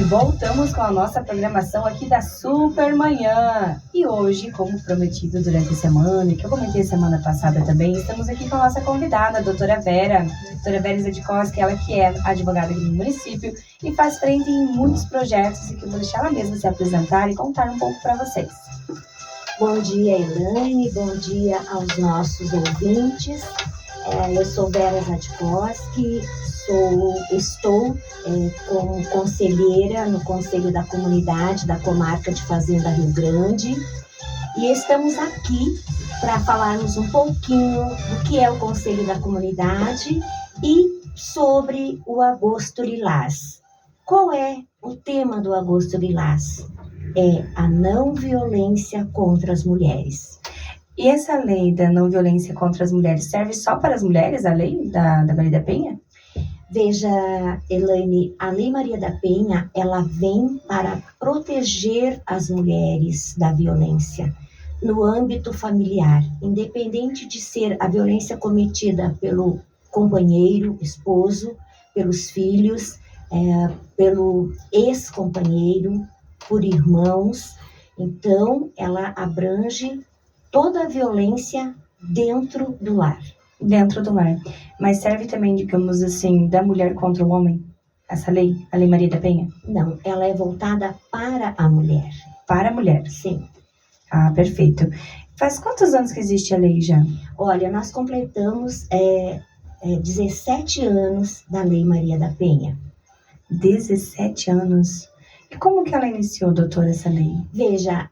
Voltamos com a nossa programação aqui da Supermanhã. E hoje, como prometido durante a semana, e que eu comentei semana passada também, estamos aqui com a nossa convidada, a doutora Vera. Doutora Vera Zadkowski, ela que é advogada aqui no município e faz frente em muitos projetos e que eu vou deixar ela mesma se apresentar e contar um pouco para vocês. Bom dia, Elaine, bom dia aos nossos ouvintes. Eu sou Vera Zadkowski, estou como conselheira no Conselho da Comunidade da Comarca de Fazenda Rio Grande e estamos aqui para falarmos um pouquinho do que é o Conselho da Comunidade e sobre o Agosto Lilás. Qual é o tema do Agosto Lilás? É a não violência contra as mulheres. E essa lei da não violência contra as mulheres serve só para as mulheres, a lei da Maria da Penha? Veja, Elaine, a Lei Maria da Penha, ela vem para proteger as mulheres da violência no âmbito familiar, independente de ser a violência cometida pelo companheiro, esposo, pelos filhos, pelo ex-companheiro, por irmãos. Então, ela abrange toda a violência dentro do lar. Dentro do lar. Mas serve também, digamos assim, da mulher contra o homem? Essa lei, a Lei Maria da Penha? Não, ela é voltada para a mulher. Para a mulher? Sim. Ah, perfeito. Faz quantos anos que existe a lei já? Olha, nós completamos 17 anos da Lei Maria da Penha. 17 anos? E como que ela iniciou, doutora, essa lei? Veja,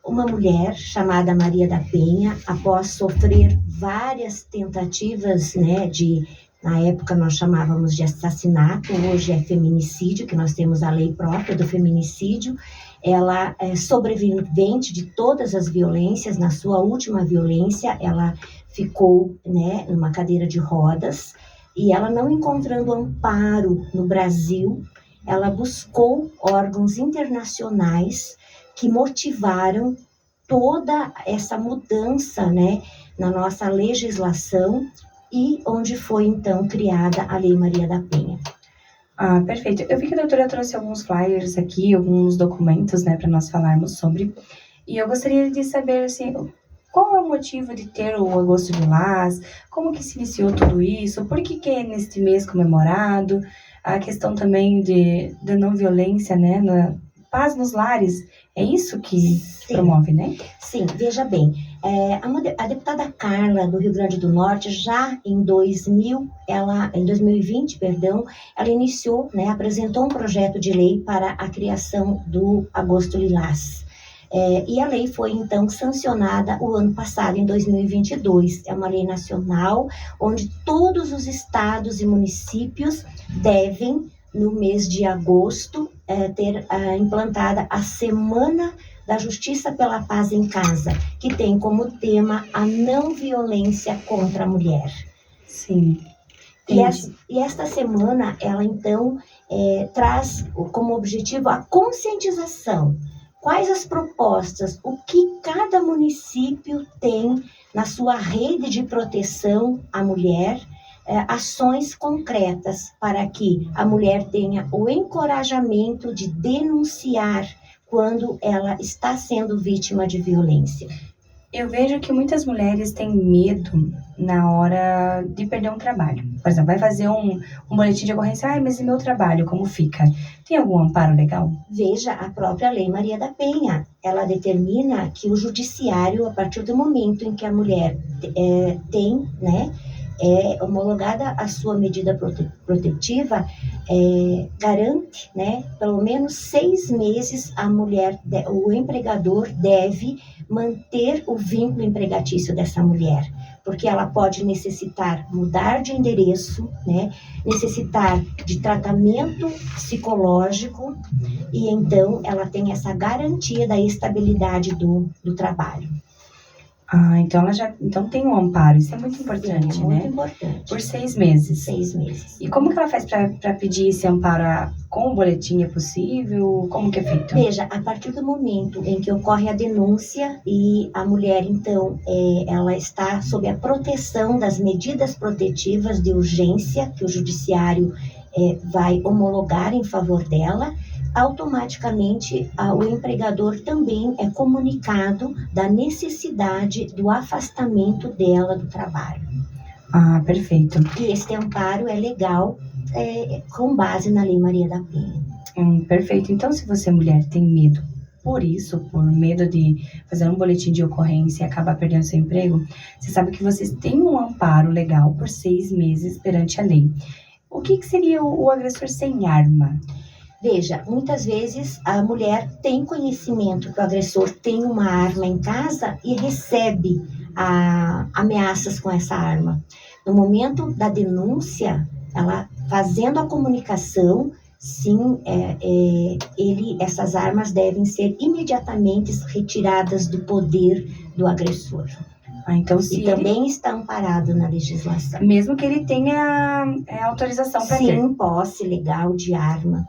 uma mulher chamada Maria da Penha, após sofrer várias tentativas, na época nós chamávamos de assassinato, hoje é feminicídio, que nós temos a lei própria do feminicídio, ela é sobrevivente de todas as violências. Na sua última violência, ela ficou, numa cadeira de rodas, e ela não encontrando amparo no Brasil, ela buscou órgãos internacionais que motivaram toda essa mudança, na nossa legislação e onde foi, então, criada a Lei Maria da Penha. Ah, perfeito. Eu vi que a doutora trouxe alguns flyers aqui, alguns documentos, para nós falarmos sobre. E eu gostaria de saber, assim, qual é o motivo de ter o Agosto Lilás? Como que se iniciou tudo isso? Por que é neste mês comemorado? A questão também da não violência, na paz nos lares, é isso que promove, né? Sim, veja bem, a deputada Carla, do Rio Grande do Norte, já em 2020, ela iniciou, apresentou um projeto de lei para a criação do Agosto Lilás. E a lei foi, então, sancionada o ano passado, em 2022. É uma lei nacional, onde todos os estados e municípios devem, no mês de agosto, ter implantada a Semana da Justiça pela Paz em Casa, que tem como tema a não violência contra a mulher. Sim. E esta semana, ela, então, traz como objetivo a conscientização. Quais as propostas, o que cada município tem na sua rede de proteção à mulher, ações concretas para que a mulher tenha o encorajamento de denunciar quando ela está sendo vítima de violência. Eu vejo que muitas mulheres têm medo na hora de perder um trabalho. Por exemplo, vai fazer um boletim de ocorrência, mas e meu trabalho, como fica? Tem algum amparo legal? Veja, a própria Lei Maria da Penha, ela determina que o judiciário, a partir do momento em que a mulher tem, homologada a sua medida protetiva, garante, pelo menos 6 meses a mulher, o empregador deve manter o vínculo empregatício dessa mulher, porque ela pode necessitar mudar de endereço, necessitar de tratamento psicológico, e então ela tem essa garantia da estabilidade do trabalho. Ah, então ela então tem um amparo, isso é muito importante, Sim, é muito importante. Por 6 meses. 6 meses. E como que ela faz para pedir esse amparo? Com o boletim é possível? Como que é feito? Veja, a partir do momento em que ocorre a denúncia e a mulher, então, ela está sob a proteção das medidas protetivas de urgência que o judiciário vai homologar em favor dela, automaticamente o empregador também é comunicado da necessidade do afastamento dela do trabalho. Ah, perfeito. E este amparo é legal com base na Lei Maria da Penha. Perfeito. Então, se você, mulher, tem medo por medo de fazer um boletim de ocorrência e acabar perdendo seu emprego, você sabe que vocês têm um amparo legal por 6 meses perante a lei. O que seria o agressor sem arma? Veja, muitas vezes a mulher tem conhecimento que o agressor tem uma arma em casa e recebe ameaças com essa arma. No momento da denúncia, ela fazendo a comunicação, sim, essas armas devem ser imediatamente retiradas do poder do agressor. Então, também está amparado na legislação. Mesmo que ele tenha autorização para ter. Sim, posse legal de arma.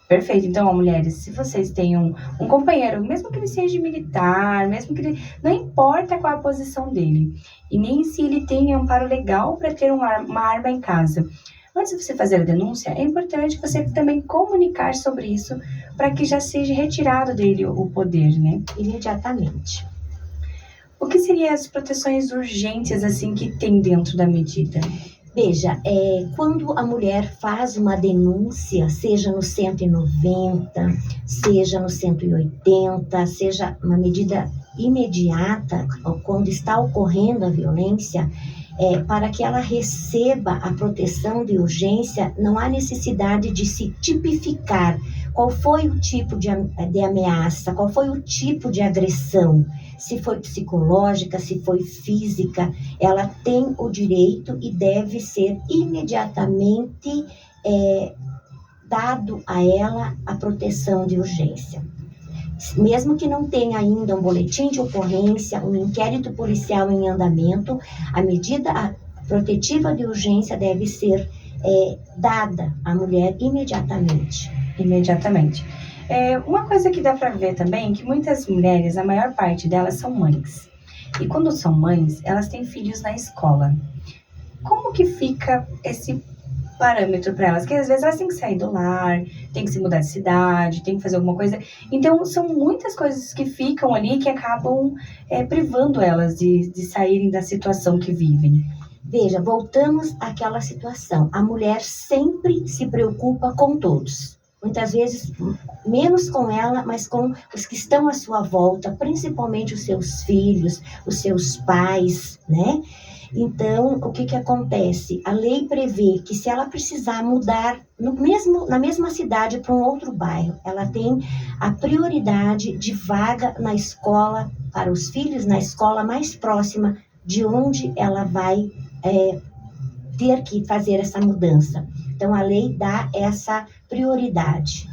Perfeito. Então, mulheres, se vocês têm um companheiro, mesmo que ele seja militar, mesmo que ele... Não importa qual a posição dele, e nem se ele tem amparo legal para ter uma arma em casa. Antes de você fazer a denúncia, é importante você também comunicar sobre isso para que já seja retirado dele o poder, né? Imediatamente. O que seriam as proteções urgentes, assim, que tem dentro da medida? Veja, quando a mulher faz uma denúncia, seja no 190, seja no 180, seja uma medida imediata, quando está ocorrendo a violência, para que ela receba a proteção de urgência, não há necessidade de se tipificar qual foi o tipo de ameaça, qual foi o tipo de agressão, se foi psicológica, se foi física. Ela tem o direito e deve ser imediatamente dado a ela a proteção de urgência. Mesmo que não tenha ainda um boletim de ocorrência, um inquérito policial em andamento, a medida protetiva de urgência deve ser dada à mulher imediatamente. Imediatamente. Uma coisa que dá para ver também é que muitas mulheres, a maior parte delas são mães. E quando são mães, elas têm filhos na escola. Como que fica esse parâmetro para elas? Que às vezes elas têm que sair do lar, têm que se mudar de cidade, têm que fazer alguma coisa. Então, são muitas coisas que ficam ali que acabam privando elas de saírem da situação que vivem. Veja, voltamos àquela situação. A mulher sempre se preocupa com todos. Muitas vezes, menos com ela, mas com os que estão à sua volta, principalmente os seus filhos, os seus pais, né? Então, o que acontece? A lei prevê que se ela precisar mudar na mesma cidade para um outro bairro, ela tem a prioridade de vaga na escola, para os filhos, na escola mais próxima de onde ela vai ter que fazer essa mudança. Então, a lei dá essa prioridade.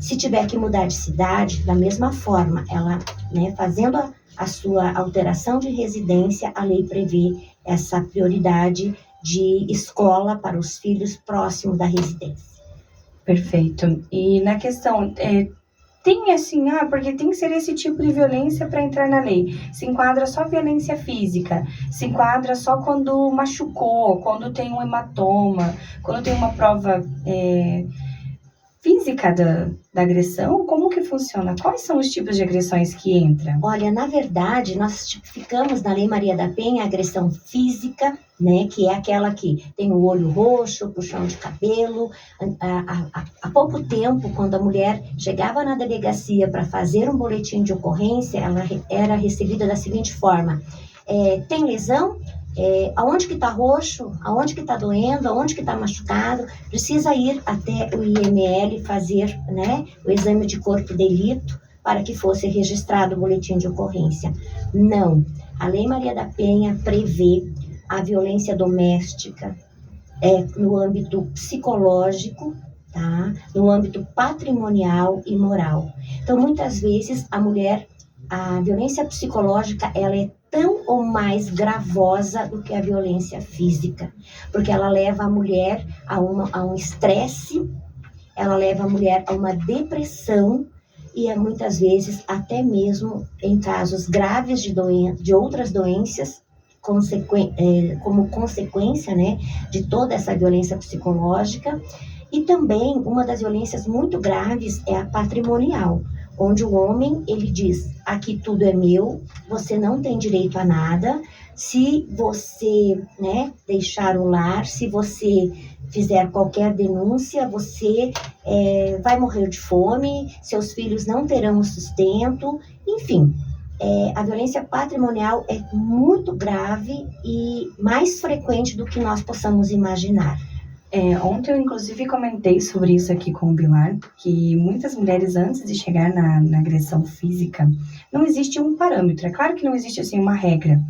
Se tiver que mudar de cidade, da mesma forma, ela, fazendo a sua alteração de residência, a lei prevê essa prioridade de escola para os filhos próximos da residência. Perfeito. E na questão, tem assim, porque tem que ser esse tipo de violência para entrar na lei. Se enquadra só violência física, se enquadra só quando machucou, quando tem um hematoma, quando tem uma prova física da agressão. Como que funciona? Quais são os tipos de agressões que entram? Olha, na verdade, nós tipificamos na Lei Maria da Penha a agressão física, né, que é aquela que tem o olho roxo, puxão de cabelo. Há pouco tempo, quando a mulher chegava na delegacia para fazer um boletim de ocorrência, ela era recebida da seguinte forma: tem lesão? Aonde que está roxo? Aonde que está doendo? Aonde que está machucado? Precisa ir até o IML fazer, o exame de corpo de delito para que fosse registrado o boletim de ocorrência. Não. A Lei Maria da Penha prevê a violência doméstica no âmbito psicológico, tá? No âmbito patrimonial e moral. Então, muitas vezes, a violência psicológica, ela é tão ou mais gravosa do que a violência física, porque ela leva a mulher a um estresse, ela leva a mulher a uma depressão e muitas vezes até mesmo em casos graves de outras doenças, como consequência, né, de toda essa violência psicológica. E também uma das violências muito graves é a patrimonial, onde o homem, ele diz, aqui tudo é meu, você não tem direito a nada, se você, né, deixar o lar, se você fizer qualquer denúncia, você vai morrer de fome, seus filhos não terão sustento, enfim. A violência patrimonial é muito grave e mais frequente do que nós possamos imaginar. Ontem eu, inclusive, comentei sobre isso aqui com o Bilar, que muitas mulheres, antes de chegar na agressão física, não existe um parâmetro. É claro que não existe, assim, uma regra,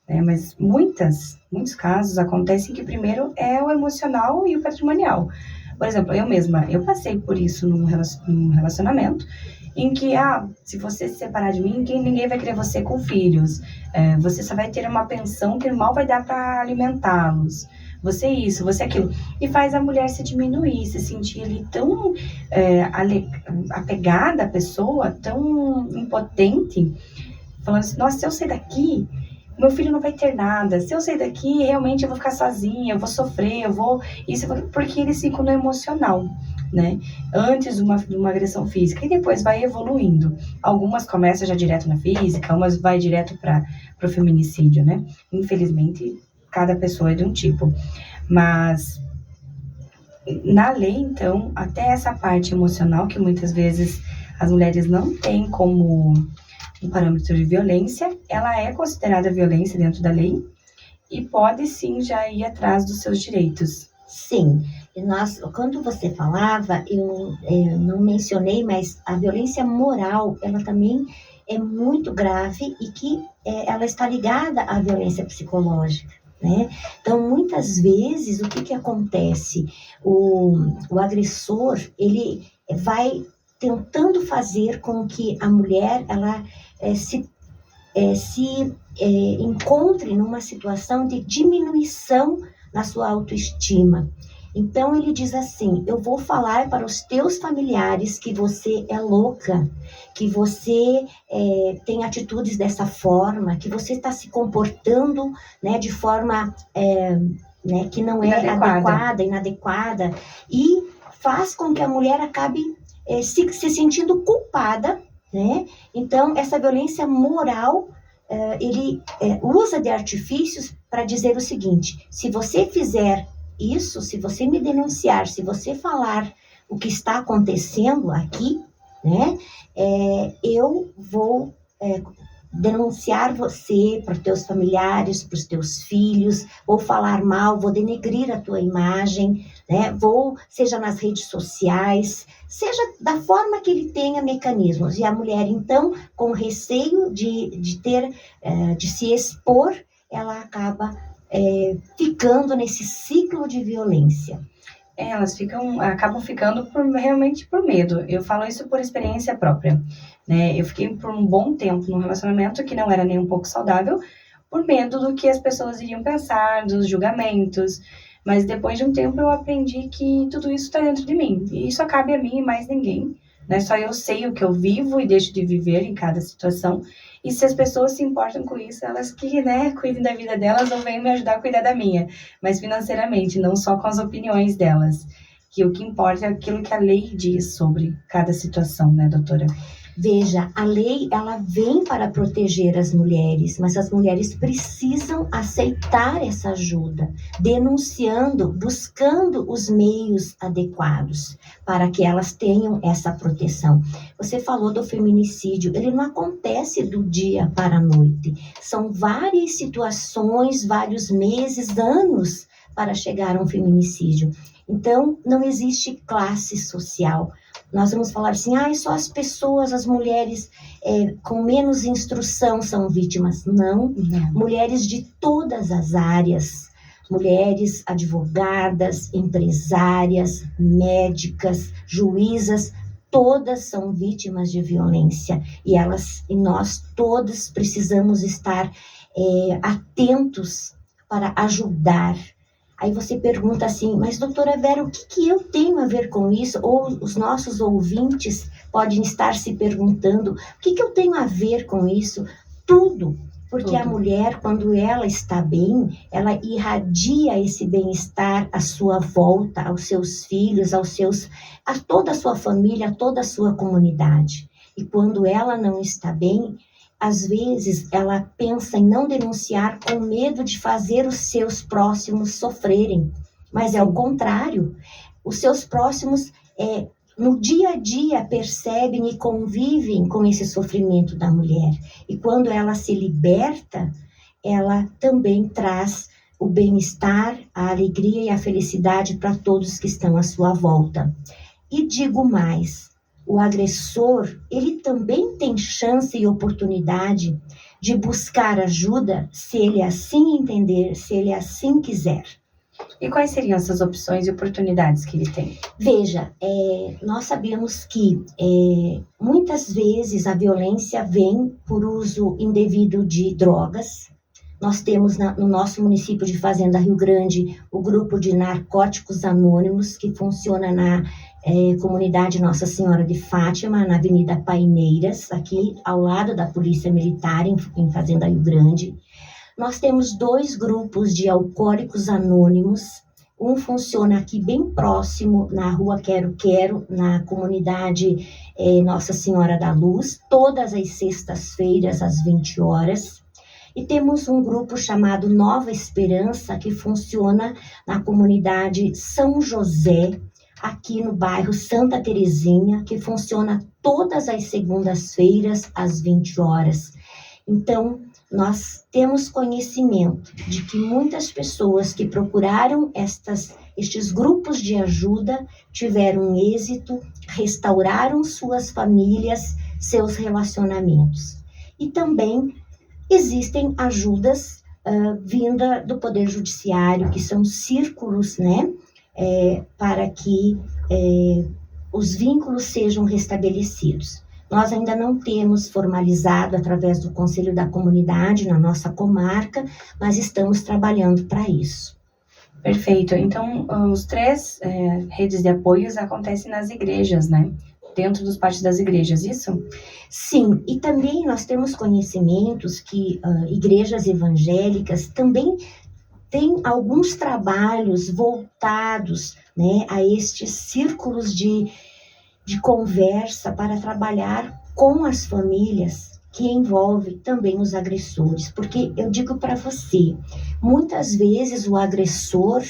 né? Mas muitos casos acontecem que primeiro é o emocional e o patrimonial. Por exemplo, eu passei por isso num relacionamento em que, se você se separar de mim, ninguém vai querer você com filhos. Você só vai ter uma pensão que mal vai dar para alimentá-los. Você isso, você aquilo. E faz a mulher se diminuir, se sentir ali tão apegada à pessoa, tão impotente, falando assim, nossa, se eu sair daqui, meu filho não vai ter nada. Se eu sair daqui, realmente eu vou ficar sozinha, eu vou sofrer, porque eles ficam no emocional, né? Antes de uma agressão física. E depois vai evoluindo. Algumas começam já direto na física, umas vai direto para o feminicídio, né? Infelizmente, cada pessoa é de um tipo. Mas na lei, então, até essa parte emocional, que muitas vezes as mulheres não têm como um parâmetro de violência, ela é considerada violência dentro da lei e pode sim já ir atrás dos seus direitos. Sim, quando você falava, eu não mencionei, mas a violência moral, ela também é muito grave e que ela está ligada à violência psicológica, né? Então, muitas vezes, o que acontece? O agressor, ele vai tentando fazer com que a mulher, ela se encontre numa situação de diminuição na sua autoestima. Então, ele diz assim, eu vou falar para os teus familiares que você é louca, que você tem atitudes dessa forma, que você está se comportando, né, de forma né, que não é adequada, inadequada, e faz com que a mulher acabe se sentindo culpada, né? Então, essa violência moral, ele usa de artifícios para dizer o seguinte, se você fizer isso, se você me denunciar, se você falar o que está acontecendo aqui, né, eu vou denunciar você para os teus familiares, para os teus filhos, vou falar mal, vou denegrir a tua imagem, né, seja nas redes sociais, seja da forma que ele tenha mecanismos. E a mulher, então, com receio de se expor, ela acaba ficando nesse ciclo de violência. Elas acabam ficando realmente por medo. Eu falo isso por experiência própria, né? Eu fiquei por um bom tempo num relacionamento que não era nem um pouco saudável, por medo do que as pessoas iriam pensar, dos julgamentos. Mas depois de um tempo eu aprendi que tudo isso está dentro de mim. E isso cabe a mim e mais ninguém, né? Só eu sei o que eu vivo e deixo de viver em cada situação. E se as pessoas se importam com isso, elas que, né, cuidem da vida delas ou venham me ajudar a cuidar da minha. Mas financeiramente, não só com as opiniões delas. Que o que importa é aquilo que a lei diz sobre cada situação, né, doutora? Veja, a lei, ela vem para proteger as mulheres, mas as mulheres precisam aceitar essa ajuda, denunciando, buscando os meios adequados para que elas tenham essa proteção. Você falou do feminicídio, ele não acontece do dia para a noite. São várias situações, vários meses, anos para chegar a um feminicídio. Então, não existe classe social. Nós vamos falar assim, só as pessoas, as mulheres com menos instrução são vítimas. Não, mulheres de todas as áreas, mulheres advogadas, empresárias, médicas, juízas, todas são vítimas de violência. E nós todos precisamos estar atentos para ajudar. Aí você pergunta assim, mas doutora Vera, o que eu tenho a ver com isso? Ou os nossos ouvintes podem estar se perguntando, o que eu tenho a ver com isso? Tudo, Porque a mulher, quando ela está bem, ela irradia esse bem-estar à sua volta, aos seus filhos, a toda a sua família, a toda a sua comunidade. E quando ela não está bem, às vezes ela pensa em não denunciar com medo de fazer os seus próximos sofrerem. Mas é o contrário. Os seus próximos, no dia a dia, percebem e convivem com esse sofrimento da mulher. E quando ela se liberta, ela também traz o bem-estar, a alegria e a felicidade para todos que estão à sua volta. E digo mais, o agressor, ele também tem chance e oportunidade de buscar ajuda, se ele assim entender, se ele assim quiser. E quais seriam essas opções e oportunidades que ele tem? Veja, nós sabemos que muitas vezes a violência vem por uso indevido de drogas. Nós temos no nosso município de Fazenda Rio Grande o grupo de Narcóticos Anônimos, que funciona na comunidade Nossa Senhora de Fátima, na Avenida Paineiras, aqui ao lado da Polícia Militar, em Fazenda Rio Grande. Nós temos 2 grupos de alcoólicos anônimos. Um funciona aqui bem próximo, na rua Quero, na comunidade Nossa Senhora da Luz, todas as sextas-feiras, às 20 horas. E temos um grupo chamado Nova Esperança, que funciona na comunidade São José, aqui no bairro Santa Terezinha, que funciona todas as segundas-feiras, às 20 horas. Então, nós temos conhecimento de que muitas pessoas que procuraram estes grupos de ajuda tiveram êxito, restauraram suas famílias, seus relacionamentos. E também existem ajudas vinda do Poder Judiciário, que são círculos, né, para que os vínculos sejam restabelecidos. Nós ainda não temos formalizado através do Conselho da Comunidade na nossa comarca, mas estamos trabalhando para isso. Perfeito. Então, os 3 redes de apoios acontecem nas igrejas, né? Dentro dos pátios das igrejas, isso? Sim, e também nós temos conhecimentos que igrejas evangélicas também têm alguns trabalhos voltados, né, a estes círculos de conversa para trabalhar com as famílias, que envolve também os agressores. Porque eu digo para você, muitas vezes o agressor,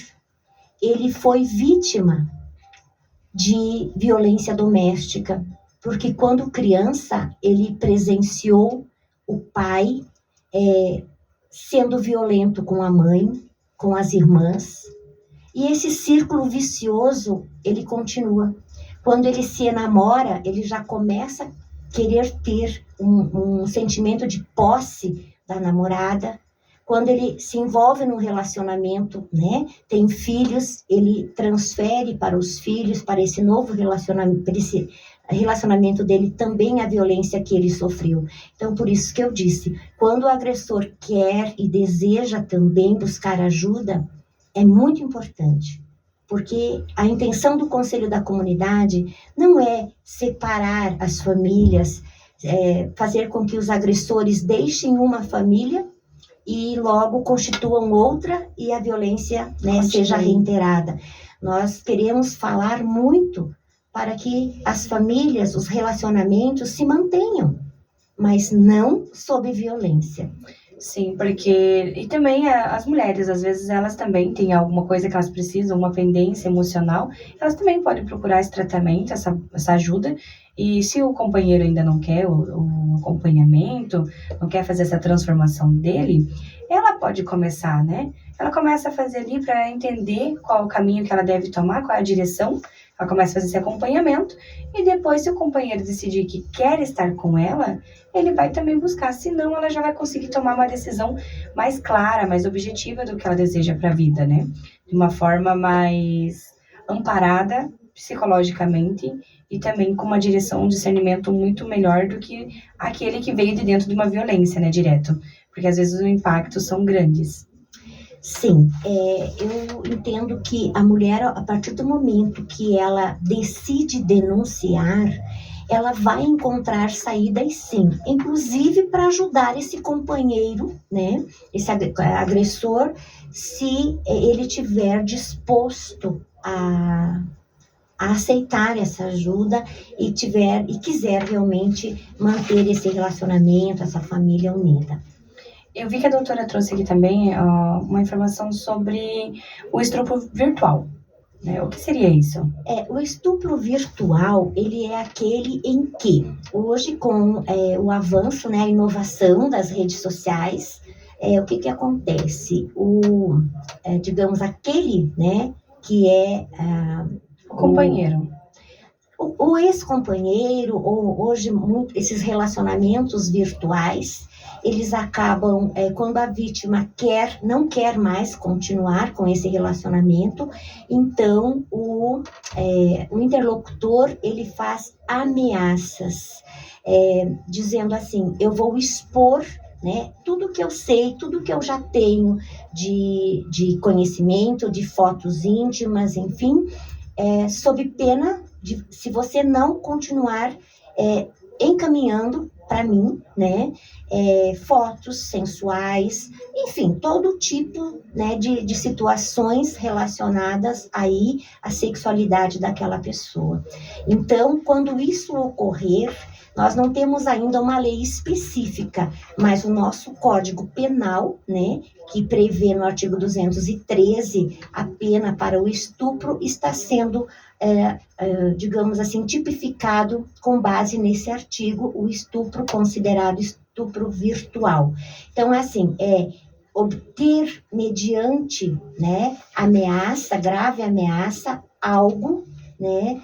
ele foi vítima de violência doméstica, porque quando criança, ele presenciou o pai sendo violento com a mãe, com as irmãs, e esse círculo vicioso, ele continua. Quando ele se enamora, ele já começa a querer ter um sentimento de posse da namorada. Quando ele se envolve num relacionamento, né, tem filhos, ele transfere para os filhos, para esse novo relacionamento, para esse relacionamento dele também a violência que ele sofreu. Então, por isso que eu disse, quando o agressor quer e deseja também buscar ajuda, é muito importante. Porque a intenção do Conselho da Comunidade não é separar as famílias, fazer com que os agressores deixem uma família e logo constituam outra e a violência, né, seja reiterada. Nós queremos falar muito para que as famílias, os relacionamentos se mantenham, mas não sob violência. Sim, porque... E também as mulheres, às vezes, elas também têm alguma coisa que elas precisam, uma pendência emocional, elas também podem procurar esse tratamento, essa ajuda, e se o companheiro ainda não quer o acompanhamento, não quer fazer essa transformação dele, ela pode começar, né? Ela começa a fazer ali para entender qual o caminho que ela deve tomar, qual é a direção, ela começa a fazer esse acompanhamento, e depois, se o companheiro decidir que quer estar com ela, ele vai também buscar, senão ela já vai conseguir tomar uma decisão mais clara, mais objetiva do que ela deseja para a vida, né? De uma forma mais amparada psicologicamente e também com uma direção, um discernimento muito melhor do que aquele que veio de dentro de uma violência, né, direto. Porque às vezes os impactos são grandes. Sim, eu entendo que a mulher, a partir do momento que ela decide denunciar, ela vai encontrar saídas sim, inclusive para ajudar esse companheiro, né, esse agressor, se ele tiver disposto a aceitar essa ajuda e quiser realmente manter esse relacionamento, essa família unida. Eu vi que a doutora trouxe aqui também uma informação sobre o estupro virtual. Né? O que seria isso? O estupro virtual, ele é aquele em que, hoje com o avanço, né, a inovação das redes sociais, o que acontece? Digamos, aquele, né, que é... o companheiro. O ex-companheiro, ou hoje esses relacionamentos virtuais, eles acabam, quando a vítima não quer mais continuar com esse relacionamento, então o interlocutor, ele faz ameaças, dizendo assim, eu vou expor, né, tudo que eu sei, tudo que eu já tenho de conhecimento, de fotos íntimas, enfim, sob pena de, se você não continuar encaminhando para mim, né, fotos sensuais, enfim, todo tipo, né, de situações relacionadas aí à sexualidade daquela pessoa. Então, quando isso ocorrer, nós não temos ainda uma lei específica, mas o nosso Código Penal, né, que prevê no artigo 213 a pena para o estupro, está sendo, digamos assim, tipificado com base nesse artigo, o estupro considerado estupro virtual. Então, assim, obter mediante, né, ameaça, grave ameaça, algo, né,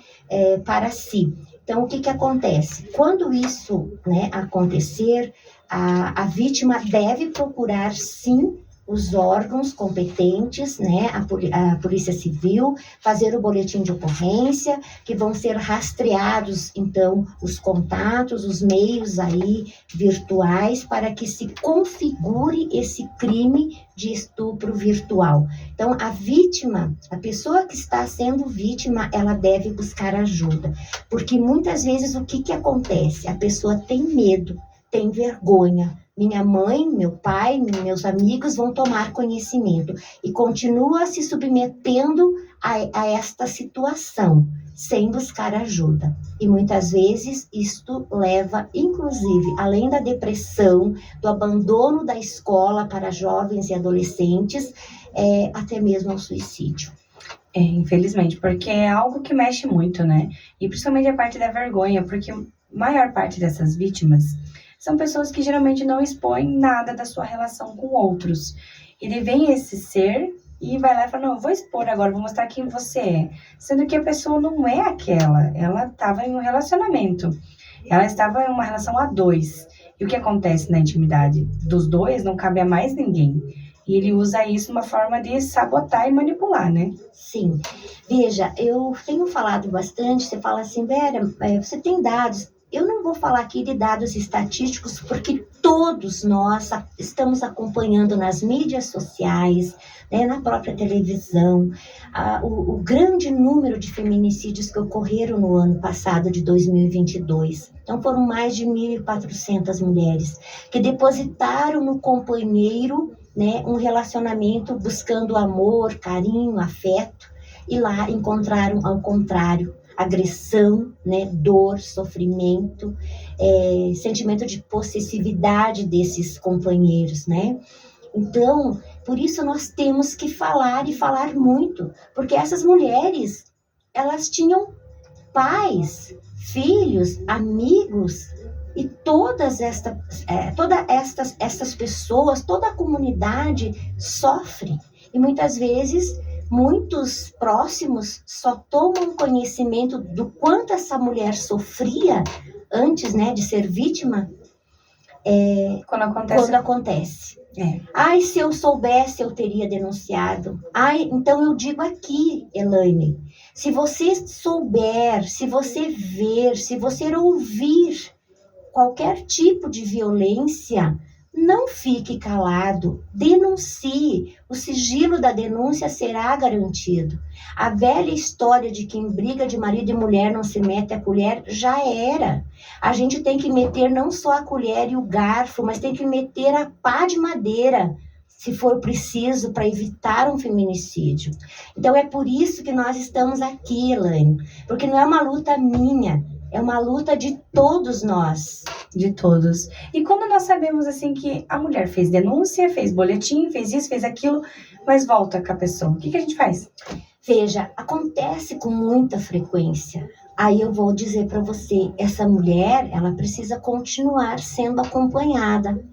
para si. Então, o que acontece? Quando isso, né, acontecer, a vítima deve procurar, sim, os órgãos competentes, né, a Polícia Civil, fazer o boletim de ocorrência, que vão ser rastreados, então, os contatos, os meios aí virtuais, para que se configure esse crime de estupro virtual. Então, a vítima, a pessoa que está sendo vítima, ela deve buscar ajuda, porque muitas vezes o que acontece? A pessoa tem medo, tem vergonha. Minha mãe, meu pai, meus amigos vão tomar conhecimento e continua se submetendo a esta situação, sem buscar ajuda. E muitas vezes isto leva, inclusive, além da depressão, do abandono da escola para jovens e adolescentes, até mesmo ao suicídio. Infelizmente, porque é algo que mexe muito, né? E principalmente a parte da vergonha, porque a maior parte dessas vítimas são pessoas que geralmente não expõem nada da sua relação com outros. E daí vem esse ser e vai lá e fala, não, eu vou expor agora, vou mostrar quem você é. Sendo que a pessoa não é aquela, ela estava em um relacionamento. Ela estava em uma relação a dois. E o que acontece na intimidade dos dois não cabe a mais ninguém. E ele usa isso uma forma de sabotar e manipular, né? Sim. Veja, eu tenho falado bastante, você fala assim, Vera, você tem dados. Eu não vou falar aqui de dados estatísticos, porque todos nós estamos acompanhando nas mídias sociais, né, na própria televisão, o grande número de feminicídios que ocorreram no ano passado, de 2022. Então, foram mais de 1.400 mulheres que depositaram no companheiro, né, um relacionamento buscando amor, carinho, afeto, e lá encontraram, ao contrário, agressão, né, dor, sofrimento, sentimento de possessividade desses companheiros, né? Então, por isso nós temos que falar e falar muito, porque essas mulheres, elas tinham pais, filhos, amigos, e todas estas pessoas, toda a comunidade sofre, e muitas vezes muitos próximos só tomam conhecimento do quanto essa mulher sofria antes, né, de ser vítima, quando acontece. Ai, se eu soubesse, eu teria denunciado. Ai, então eu digo aqui, Elaine, se você souber, se você ver, se você ouvir qualquer tipo de violência, não fique calado, denuncie. O sigilo da denúncia será garantido. A velha história de quem briga de marido e mulher não se mete a colher já era. A gente tem que meter não só a colher e o garfo, mas tem que meter a pá de madeira, se for preciso, para evitar um feminicídio. Então é por isso que nós estamos aqui, Elaine, porque não é uma luta minha, é uma luta de todos nós. De todos. E quando nós sabemos, assim, que a mulher fez denúncia, fez boletim, fez isso, fez aquilo, mas volta com a pessoa, o que a gente faz? Veja, acontece com muita frequência. Aí eu vou dizer para você, essa mulher, ela precisa continuar sendo acompanhada.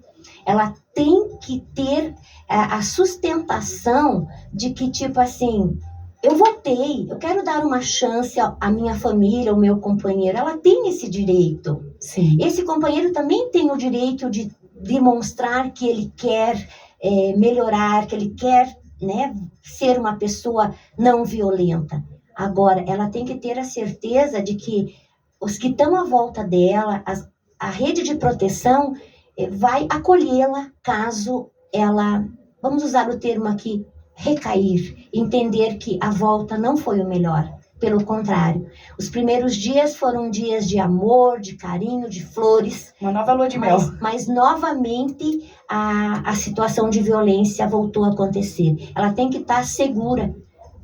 Ela tem que ter a sustentação de que, tipo assim, eu voltei, eu quero dar uma chance à minha família, ao meu companheiro. Ela tem esse direito. Sim. Esse companheiro também tem o direito de demonstrar que ele quer melhorar, que ele quer, né, ser uma pessoa não violenta. Agora, ela tem que ter a certeza de que os que estão à volta dela, a rede de proteção, vai acolhê-la caso ela, vamos usar o termo aqui, recair, entender que a volta não foi o melhor. Pelo contrário, os primeiros dias foram dias de amor, de carinho, de flores. Uma nova lua de mel. Mas novamente a situação de violência voltou a acontecer. Ela tem que estar segura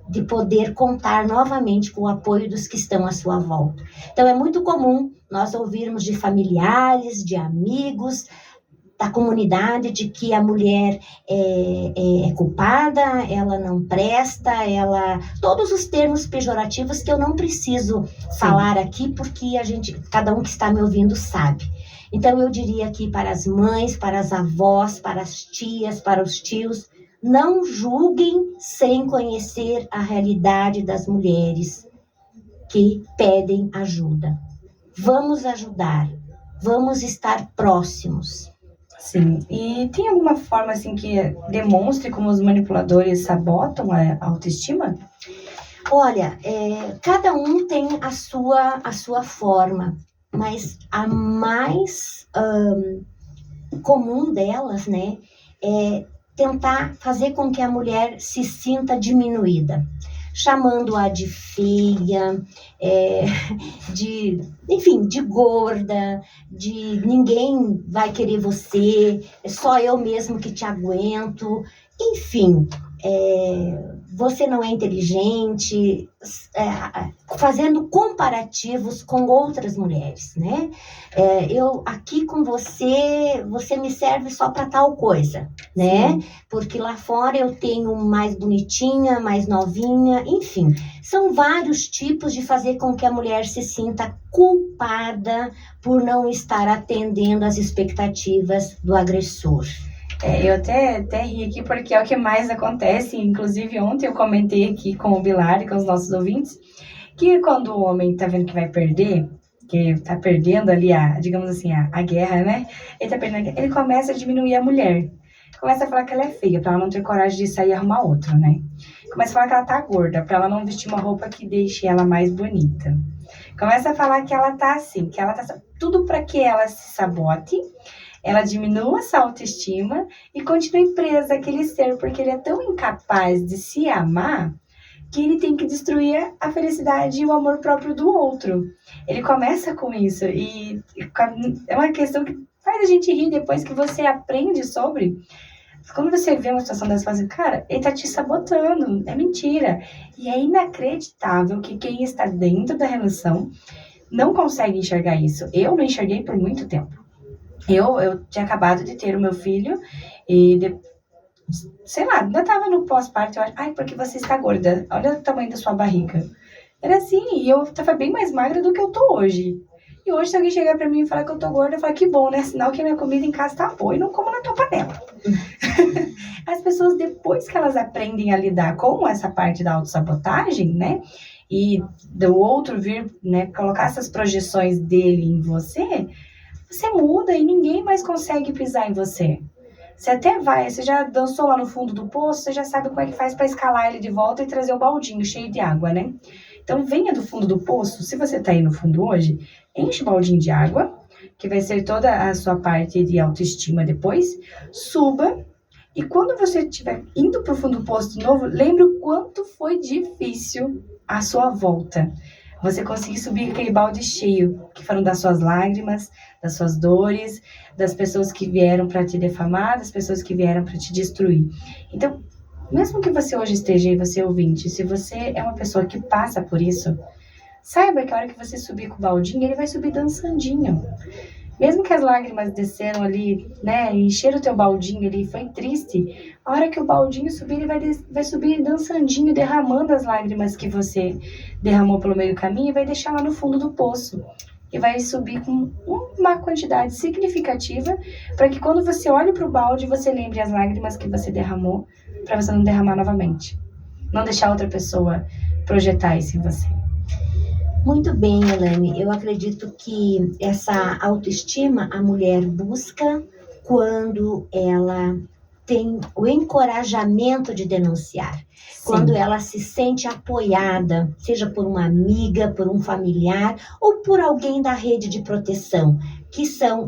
de poder contar novamente com o apoio dos que estão à sua volta. Então é muito comum nós ouvirmos de familiares, de amigos, da comunidade, de que a mulher é culpada, ela não presta, todos os termos pejorativos que eu não preciso falar aqui, porque cada um que está me ouvindo sabe. Então eu diria aqui para as mães, para as avós, para as tias, para os tios, não julguem sem conhecer a realidade das mulheres que pedem ajuda. Vamos ajudar, vamos estar próximos. Sim, e tem alguma forma assim que demonstre como os manipuladores sabotam a autoestima? Olha, cada um tem a sua forma, mas a mais comum delas, né, é tentar fazer com que a mulher se sinta diminuída, chamando-a de feia, de gorda, de ninguém vai querer você, é só eu mesmo que te aguento, enfim, você não é inteligente, fazendo comparativos com outras mulheres, né? Eu aqui com você me serve só para tal coisa, né? Sim. Porque lá fora eu tenho mais bonitinha, mais novinha, enfim. São vários tipos de fazer com que a mulher se sinta culpada por não estar atendendo às expectativas do agressor. Eu até ri aqui porque é o que mais acontece. Inclusive ontem eu comentei aqui com o Bilar e com os nossos ouvintes que quando o homem tá vendo que vai perder, que tá perdendo ali digamos assim, a guerra, né? Ele tá perdendo, ele começa a diminuir a mulher. Começa a falar que ela é feia, pra ela não ter coragem de sair e arrumar outro, né? Começa a falar que ela tá gorda, pra ela não vestir uma roupa que deixe ela mais bonita. Começa a falar que ela tá assim, que ela tá... Tudo pra que ela se sabote, ela diminua essa autoestima e continue presa àquele ser, porque ele é tão incapaz de se amar que ele tem que destruir a felicidade e o amor próprio do outro. Ele começa com isso e é uma questão que faz a gente rir depois que você aprende sobre. Quando você vê uma situação dessa, você fala assim, cara, ele tá te sabotando, é mentira. E é inacreditável que quem está dentro da relação não consegue enxergar isso. Eu não enxerguei por muito tempo. Eu tinha acabado de ter o meu filho e, sei lá, ainda tava no pós-parto. Eu acho, ai, porque você está gorda, olha o tamanho da sua barriga. Era assim, e eu tava bem mais magra do que eu tô hoje. E hoje, se alguém chegar pra mim e falar que eu tô gorda, eu falo, que bom, né? Sinal que a minha comida em casa tá boa e não como na tua panela. As pessoas, depois que elas aprendem a lidar com essa parte da autossabotagem, né? E do outro vir, né, colocar essas projeções dele em você muda e ninguém mais consegue pisar em você. Você até vai, você já dançou lá no fundo do poço, você já sabe como é que faz pra escalar ele de volta e trazer o baldinho cheio de água, né? Então venha do fundo do poço, se você tá aí no fundo hoje, enche o baldinho de água, que vai ser toda a sua parte de autoestima depois, suba. E quando você estiver indo para o fundo do poço de novo, lembre o quanto foi difícil a sua volta. Você conseguir subir aquele balde cheio, que foram das suas lágrimas, das suas dores, das pessoas que vieram para te defamar, das pessoas que vieram para te destruir. Então, mesmo que você hoje esteja aí, você ouvinte, se você é uma pessoa que passa por isso, saiba que a hora que você subir com o baldinho, ele vai subir dançandinho. Mesmo que as lágrimas desceram ali, né, e encheram o teu baldinho ali, foi triste, a hora que o baldinho subir, ele vai subir dançandinho, derramando as lágrimas que você derramou pelo meio do caminho e vai deixar lá no fundo do poço. E vai subir com uma quantidade significativa para que quando você olhe para o balde, você lembre as lágrimas que você derramou, para você não derramar novamente. Não deixar outra pessoa projetar isso em você. Muito bem, Elaine. Eu acredito que essa autoestima a mulher busca quando ela tem o encorajamento de denunciar. Sim. Quando ela se sente apoiada, seja por uma amiga, por um familiar ou por alguém da rede de proteção,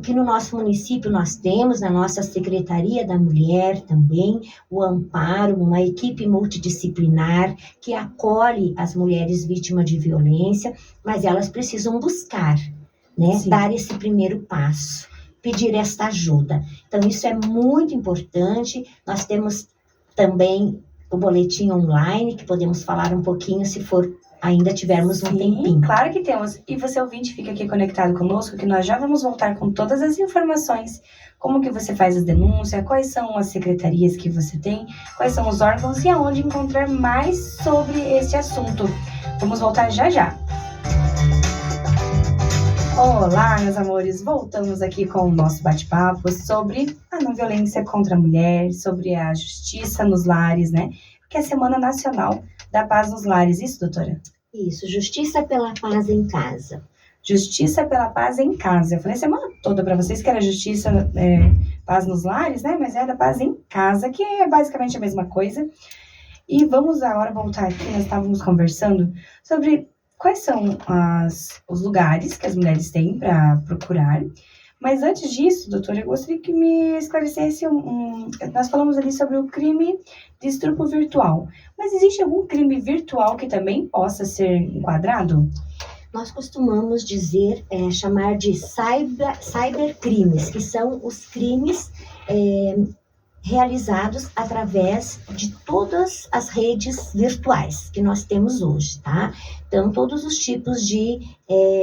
que no nosso município nós temos, na nossa Secretaria da Mulher também, o Amparo, uma equipe multidisciplinar que acolhe as mulheres vítimas de violência, mas elas precisam buscar, né, dar esse primeiro passo, pedir esta ajuda. Então, isso é muito importante. Nós temos também o boletim online, que podemos falar um pouquinho, se for ainda tivermos um tempinho. Claro que temos. E você, ouvinte, fica aqui conectado conosco, que nós já vamos voltar com todas as informações. Como que você faz as denúncias, quais são as secretarias que você tem, quais são os órgãos e aonde encontrar mais sobre este assunto. Vamos voltar já já. Olá, meus amores, voltamos aqui com o nosso bate-papo sobre a não violência contra a mulher, sobre a justiça nos lares, né? Que é a Semana Nacional da Paz nos Lares, isso, doutora? Isso, Justiça pela Paz em Casa. Justiça pela Paz em Casa. Eu falei a semana toda para vocês que era justiça, paz nos lares, né? Mas era paz em casa, que é basicamente a mesma coisa. E vamos agora voltar aqui, nós estávamos conversando sobre quais são os lugares que as mulheres têm para procurar. Mas antes disso, doutora, eu gostaria que me esclarecesse nós falamos ali sobre o crime de estupro virtual. Mas existe algum crime virtual que também possa ser enquadrado? Nós costumamos dizer, chamar de cybercrimes, que são os crimes realizados através de todas as redes virtuais que nós temos hoje, tá? Então, todos os tipos de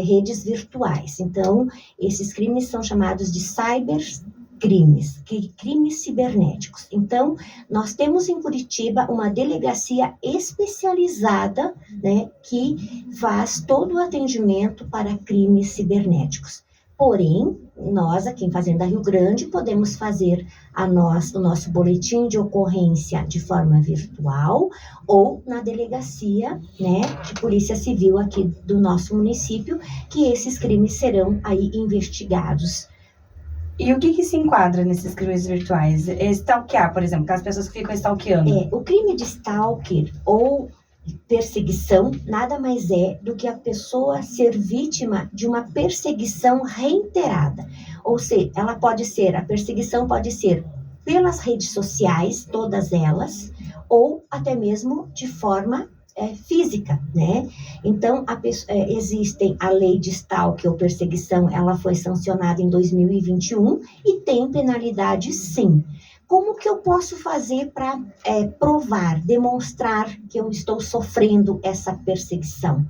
redes virtuais. Então, esses crimes são chamados de cybercrimes, crimes cibernéticos. Então, nós temos em Curitiba uma delegacia especializada, né, que faz todo o atendimento para crimes cibernéticos. Porém, nós aqui em Fazenda Rio Grande podemos fazer o nosso boletim de ocorrência de forma virtual ou na delegacia, né, de Polícia Civil aqui do nosso município, que esses crimes serão aí investigados. E o que se enquadra nesses crimes virtuais? Stalkear, por exemplo, aquelas pessoas que ficam stalkeando. O crime de stalker ou perseguição nada mais é do que a pessoa ser vítima de uma perseguição reiterada. Ou seja, a perseguição pode ser pelas redes sociais, todas elas, ou até mesmo de forma física, né? Então, existem a lei de stalking ou perseguição, ela foi sancionada em 2021 e tem penalidade, sim. Como que eu posso fazer para provar, demonstrar que eu estou sofrendo essa perseguição?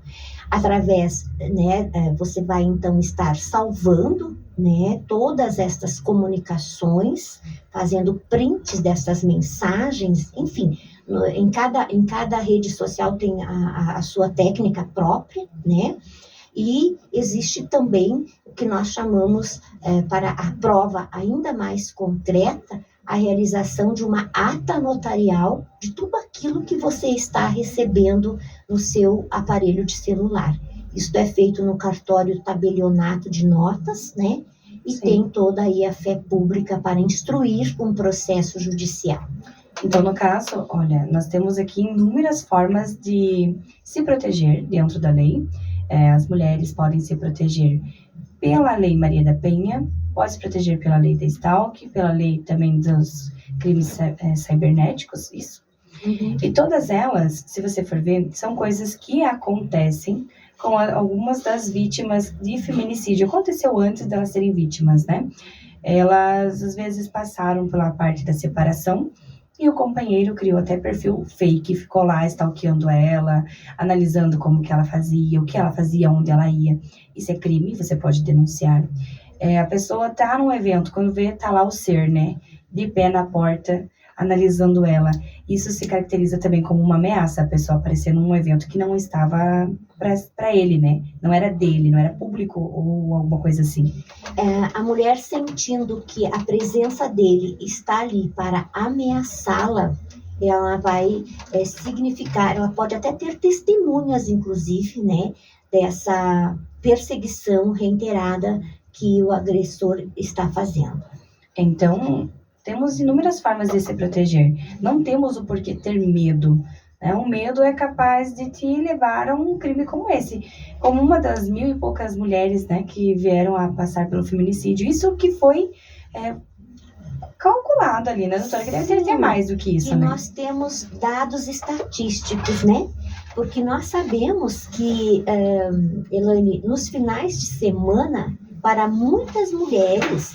Através, né, você vai então estar salvando, né, todas estas comunicações, fazendo prints dessas mensagens, enfim, em cada rede social tem a sua técnica própria, né? E existe também o que nós chamamos, para a prova ainda mais concreta, a realização de uma ata notarial de tudo aquilo que você está recebendo no seu aparelho de celular. Isso é feito no cartório tabelionato de notas, né? E sim, tem toda aí a fé pública para instruir um processo judicial. Então, no caso, olha, nós temos aqui inúmeras formas de se proteger dentro da lei. As mulheres podem se proteger pela Lei Maria da Penha, pode se proteger pela lei da Stalk, pela lei também dos crimes cibernéticos, isso. E todas elas, se você for ver, são coisas que acontecem com algumas das vítimas de feminicídio. Aconteceu antes delas serem vítimas, né? Elas, às vezes, passaram pela parte da separação e o companheiro criou até perfil fake, ficou lá stalkeando ela, analisando como que ela fazia, o que ela fazia, onde ela ia. Isso é crime, você pode denunciar. A pessoa tá num evento, quando vê, tá lá o ser, né? De pé na porta, analisando ela. Isso se caracteriza também como uma ameaça, a pessoa aparecer num evento que não estava para ele, né? Não era dele, não era público ou alguma coisa assim. A mulher sentindo que a presença dele está ali para ameaçá-la, ela vai significar, ela pode até ter testemunhas, inclusive, né? Dessa perseguição reiterada que o agressor está fazendo. Então, temos inúmeras formas de se proteger. Não temos o porquê ter medo. Né? O medo é capaz de te levar a um crime como esse. Como uma das 1.000 e poucas mulheres, né, que vieram a passar pelo feminicídio. Isso que foi calculado ali, né, doutora? Que deve ter mais do que isso, e né? Nós temos dados estatísticos, né? Porque nós sabemos que, Elaine, nos finais de semana, para muitas mulheres,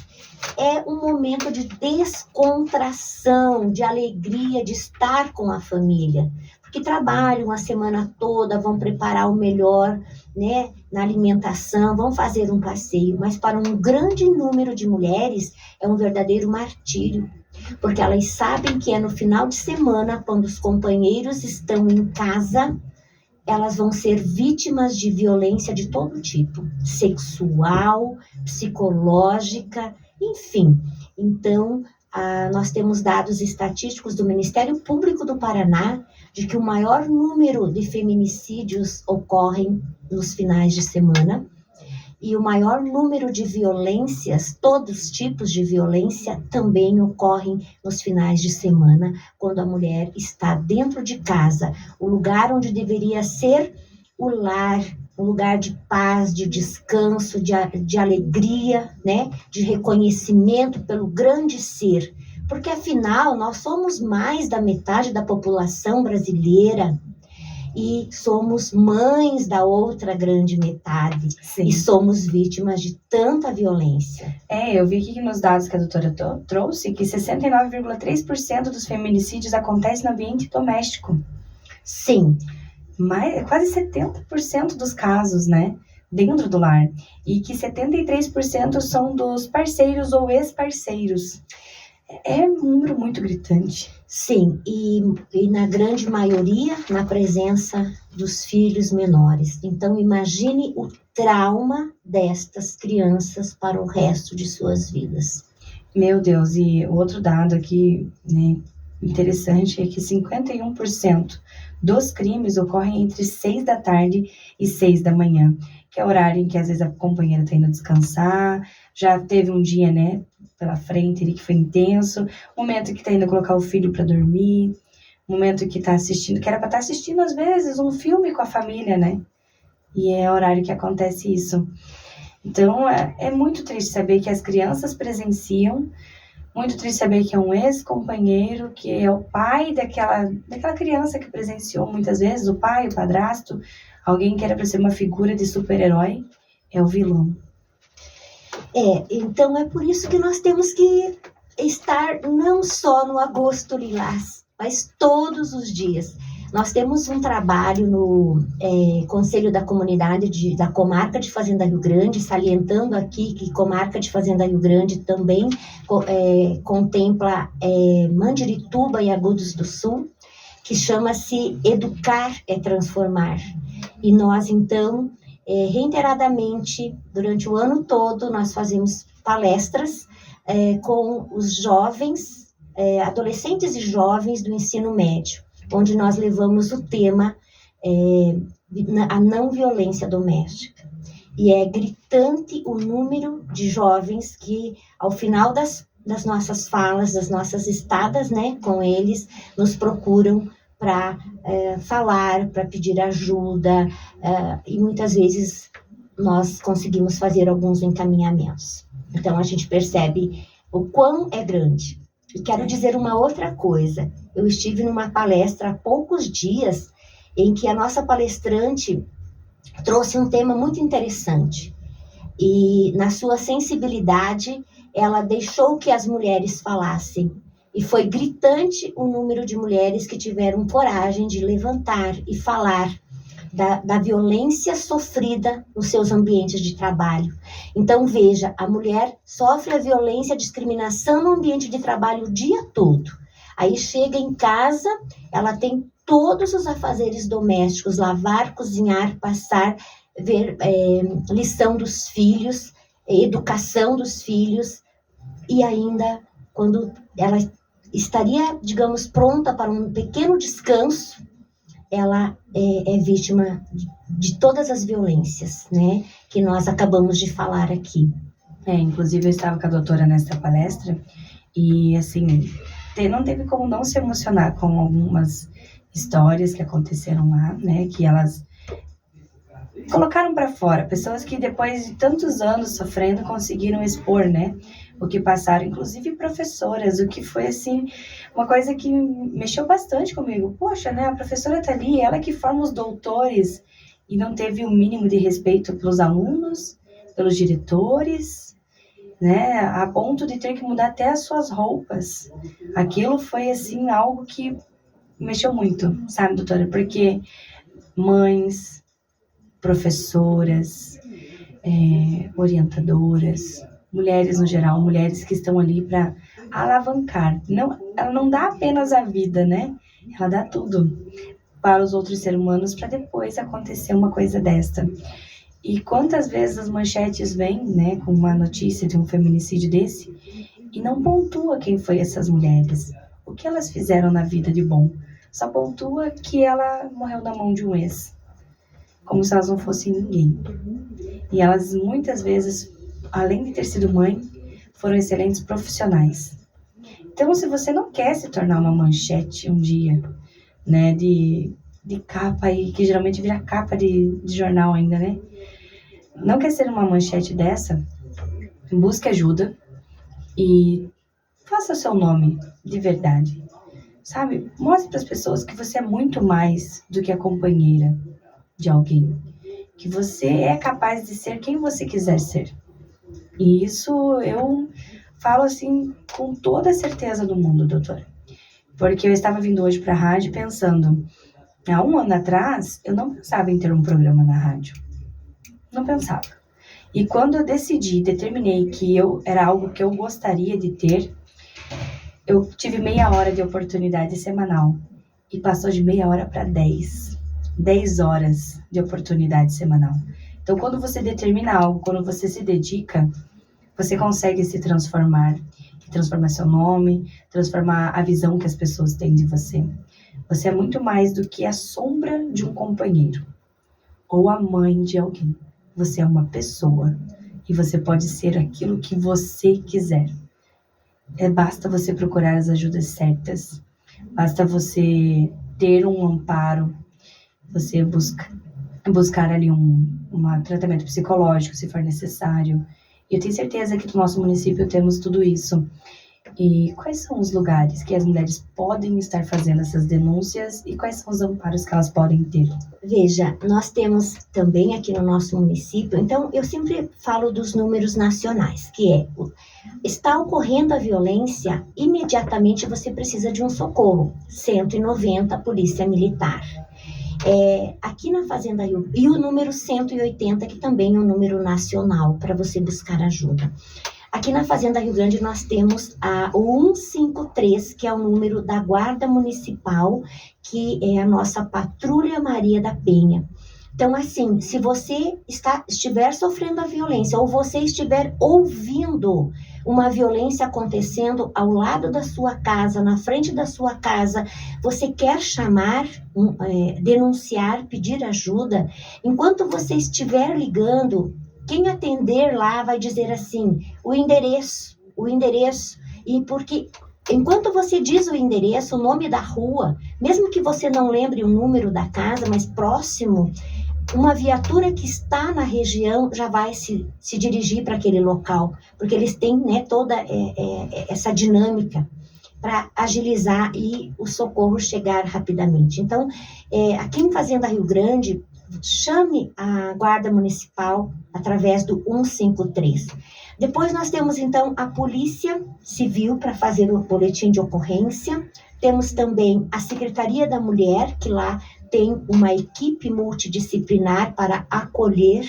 é um momento de descontração, de alegria, de estar com a família. Porque trabalham a semana toda, vão preparar o melhor, né, na alimentação, vão fazer um passeio. Mas para um grande número de mulheres, é um verdadeiro martírio. Porque elas sabem que é no final de semana, quando os companheiros estão em casa, elas vão ser vítimas de violência de todo tipo. Sexual, psicológica, enfim. Então, nós temos dados estatísticos do Ministério Público do Paraná de que o maior número de feminicídios ocorrem nos finais de semana e o maior número de violências, todos os tipos de violência, também ocorrem nos finais de semana, quando a mulher está dentro de casa, o lugar onde deveria ser o lar, um lugar de paz, de descanso, de alegria, né? De reconhecimento pelo grande ser. Porque, afinal, nós somos mais da metade da população brasileira e somos mães da outra grande metade. Sim. E somos vítimas de tanta violência. Eu vi aqui nos dados que a doutora trouxe que 69,3% dos feminicídios acontecem no ambiente doméstico. Sim. Quase 70% dos casos, né, dentro do lar, e que 73% são dos parceiros ou ex-parceiros. É um número muito gritante. Sim, e na grande maioria, na presença dos filhos menores. Então, imagine o trauma destas crianças para o resto de suas vidas. Meu Deus, e outro dado aqui, né, interessante é que 51% dos crimes ocorrem entre 6 da tarde e 6 da manhã, que é o horário em que às vezes a companheira está indo descansar, já teve um dia, né, pela frente ali que foi intenso, momento que está indo colocar o filho para dormir, momento que está assistindo, que era para estar assistindo às vezes um filme com a família, né, e é o horário que acontece isso. Então é muito triste saber que as crianças presenciam, muito triste saber que é um ex-companheiro, que é o pai daquela criança que presenciou muitas vezes, o pai, o padrasto, alguém que era para ser uma figura de super-herói, é o vilão. Então é por isso que nós temos que estar não só no Agosto Lilás, mas todos os dias. Nós temos um trabalho no Conselho da Comunidade da Comarca de Fazenda Rio Grande, salientando aqui que Comarca de Fazenda Rio Grande também contempla Mandirituba e Agudos do Sul, que chama-se Educar é Transformar. E nós, então, reiteradamente, durante o ano todo, nós fazemos palestras com os jovens, adolescentes e jovens do ensino médio, onde nós levamos o tema a não violência doméstica. E é gritante o número de jovens que, ao final das nossas falas, das nossas estadas, né, com eles, nos procuram para falar, para pedir ajuda, e muitas vezes nós conseguimos fazer alguns encaminhamentos. Então, a gente percebe o quão é grande. E quero dizer uma outra coisa. Eu estive numa palestra há poucos dias em que a nossa palestrante trouxe um tema muito interessante. E, na sua sensibilidade, ela deixou que as mulheres falassem. E foi gritante o número de mulheres que tiveram coragem de levantar e falar da violência sofrida nos seus ambientes de trabalho. Então, veja, a mulher sofre a violência, a discriminação no ambiente de trabalho o dia todo. Aí chega em casa, ela tem todos os afazeres domésticos, lavar, cozinhar, passar, ver lição dos filhos, educação dos filhos, e ainda quando ela estaria, digamos, pronta para um pequeno descanso, ela é vítima de todas as violências, né, que nós acabamos de falar aqui. Inclusive eu estava com a doutora nessa palestra e, assim, não teve como não se emocionar com algumas histórias que aconteceram lá, né, que elas colocaram para fora, pessoas que depois de tantos anos sofrendo conseguiram expor, né, o que passaram, inclusive professoras, o que foi, assim, uma coisa que mexeu bastante comigo. Poxa, né, a professora tá ali, ela que forma os doutores e não teve o mínimo de respeito pelos alunos, pelos diretores, né, a ponto de ter que mudar até as suas roupas. Aquilo foi, assim, algo que mexeu muito, sabe, doutora? Porque mães, professoras, orientadoras, mulheres no geral, mulheres que estão ali para alavancar. Ela não dá apenas a vida, né? Ela dá tudo para os outros seres humanos para depois acontecer uma coisa desta. E quantas vezes as manchetes vêm, né, com uma notícia de um feminicídio desse e não pontua quem foi essas mulheres, o que elas fizeram na vida de bom. Só pontua que ela morreu na mão de um ex, como se elas não fossem ninguém. E elas muitas vezes, além de ter sido mãe, foram excelentes profissionais. Então, se você não quer se tornar uma manchete um dia, né, de capa aí, que geralmente vira capa de jornal ainda, né? Não quer ser uma manchete dessa, busque ajuda e faça o seu nome de verdade, sabe? Mostre para as pessoas que você é muito mais do que a companheira de alguém, que você é capaz de ser quem você quiser ser. E isso eu falo assim com toda a certeza do mundo, doutora. Porque eu estava vindo hoje para a rádio pensando, há um ano atrás, eu não pensava em ter um programa na rádio. Não pensava. E quando eu determinei que era algo que eu gostaria de ter, eu tive meia hora de oportunidade semanal. E passou de meia hora para 10 horas de oportunidade semanal. Então, quando você determina algo, quando você se dedica, você consegue se transformar seu nome, transformar a visão que as pessoas têm de você. Você é muito mais do que a sombra de um companheiro ou a mãe de alguém. Você é uma pessoa e você pode ser aquilo que você quiser. Basta você procurar as ajudas certas, basta você ter um amparo, você buscar ali um tratamento psicológico, se for necessário. E eu tenho certeza que no nosso município temos tudo isso. E quais são os lugares que as mulheres podem estar fazendo essas denúncias e quais são os amparos que elas podem ter? Veja, nós temos também aqui no nosso município, então eu sempre falo dos números nacionais, que está ocorrendo a violência, imediatamente você precisa de um socorro, 190, Polícia Militar. Aqui na Fazenda Rio, e o número 180, que também é um número nacional, para você buscar ajuda. Aqui na Fazenda Rio Grande nós temos o 153, que é o número da Guarda Municipal, que é a nossa Patrulha Maria da Penha. Então, assim, se você estiver sofrendo a violência ou você estiver ouvindo uma violência acontecendo ao lado da sua casa, na frente da sua casa, você quer chamar, denunciar, pedir ajuda, enquanto você estiver ligando, quem atender lá vai dizer assim, o endereço, e porque enquanto você diz o endereço, o nome da rua, mesmo que você não lembre o número da casa, mas próximo, uma viatura que está na região já vai se dirigir para aquele local, porque eles têm, né, toda essa dinâmica para agilizar e o socorro chegar rapidamente. Então, aqui em Fazenda Rio Grande, chame a Guarda Municipal através do 153. Depois nós temos, então, a Polícia Civil para fazer o boletim de ocorrência. Temos também a Secretaria da Mulher, que lá tem uma equipe multidisciplinar para acolher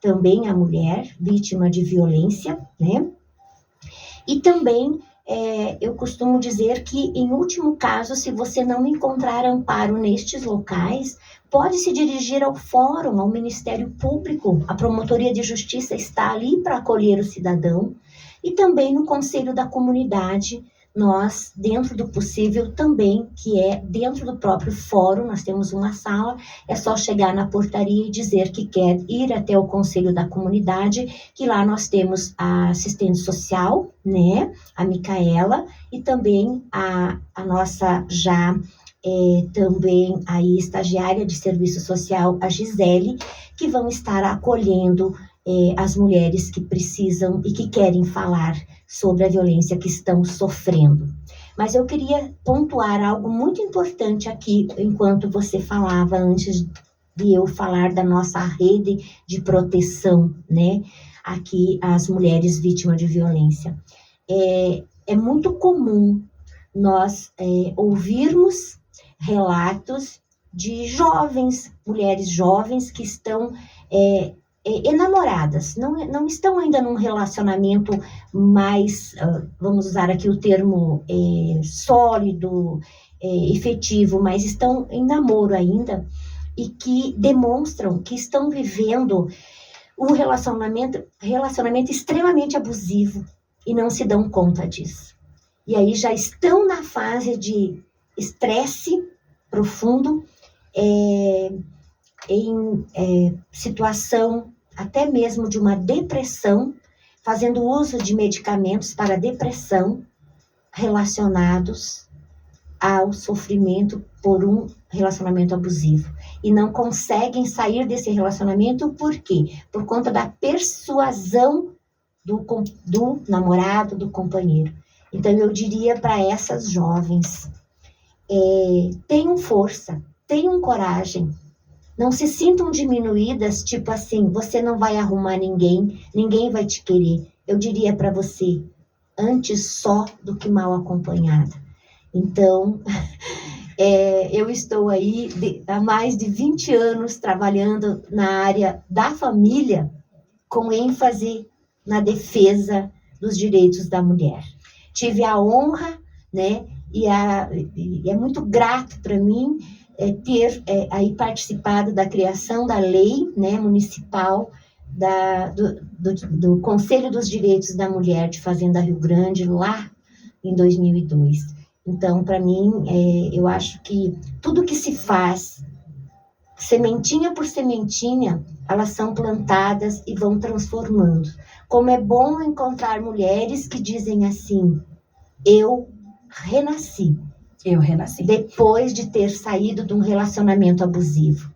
também a mulher vítima de violência, né? E também eu costumo dizer que, em último caso, se você não encontrar amparo nestes locais, pode se dirigir ao fórum, ao Ministério Público. A Promotoria de Justiça está ali para acolher o cidadão. E também no Conselho da Comunidade, nós, dentro do possível, também, que é dentro do próprio fórum, nós temos uma sala, é só chegar na portaria e dizer que quer ir até o Conselho da Comunidade, que lá nós temos a assistente social, né, a Micaela, e também a nossa já também aí estagiária de serviço social, a Gisele, que vão estar acolhendo as mulheres que precisam e que querem falar sobre a violência que estão sofrendo. Mas eu queria pontuar algo muito importante aqui, enquanto você falava, antes de eu falar da nossa rede de proteção, né? Aqui, as mulheres vítimas de violência. É muito comum nós ouvirmos relatos de mulheres jovens que estão enamoradas, não estão ainda num relacionamento mais, vamos usar aqui o termo sólido, efetivo, mas estão em namoro ainda, e que demonstram que estão vivendo um relacionamento extremamente abusivo e não se dão conta disso. E aí já estão na fase de estresse profundo, em situação até mesmo de uma depressão, fazendo uso de medicamentos para depressão relacionados ao sofrimento por um relacionamento abusivo. E não conseguem sair desse relacionamento, por quê? Por conta da persuasão do namorado, do companheiro. Então, eu diria para essas jovens, tenham força, tenham coragem, não se sintam diminuídas, tipo assim, você não vai arrumar ninguém vai te querer. Eu diria para você, antes só do que mal acompanhada. Então, eu estou aí há mais de 20 anos trabalhando na área da família, com ênfase na defesa dos direitos da mulher. Tive a honra, né, e é muito grato para mim ter aí participado da criação da lei, né, municipal do Conselho dos Direitos da Mulher de Fazenda Rio Grande, lá em 2002. Então, para mim, eu acho que tudo que se faz, sementinha por sementinha, elas são plantadas e vão transformando. Como é bom encontrar mulheres que dizem assim, eu renasci. Depois de ter saído de um relacionamento abusivo.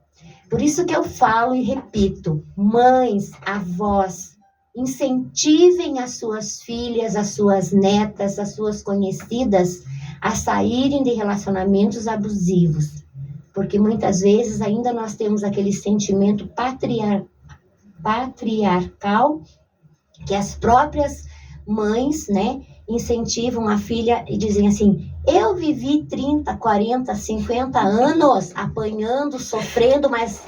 Por isso que eu falo e repito, mães, avós, incentivem as suas filhas, as suas netas, as suas conhecidas a saírem de relacionamentos abusivos. Porque muitas vezes ainda nós temos aquele sentimento patriarcal que as próprias mães, né, incentivam a filha e dizem assim, eu vivi 30, 40, 50 anos apanhando, sofrendo, mas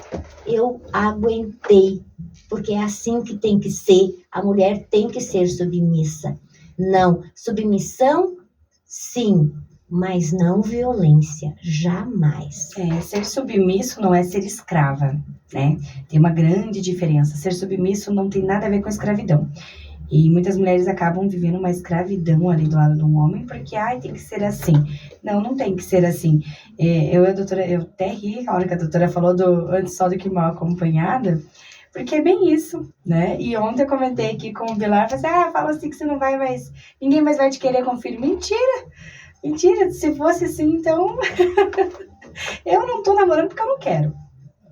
eu aguentei, porque é assim que tem que ser, a mulher tem que ser submissa. Não, submissão, sim, mas não violência, jamais. Ser submisso não é ser escrava, né? Tem uma grande diferença. Ser submisso não tem nada a ver com escravidão. E muitas mulheres acabam vivendo uma escravidão ali do lado de um homem, porque, tem que ser assim. Não tem que ser assim. Eu até ri a hora que a doutora falou do antes só do que mal acompanhada, porque é bem isso, né? E ontem eu comentei aqui com o Bilar, falei fala assim que você não vai mais, ninguém mais vai te querer com filho. Mentira, se fosse assim, então, eu não tô namorando porque eu não quero,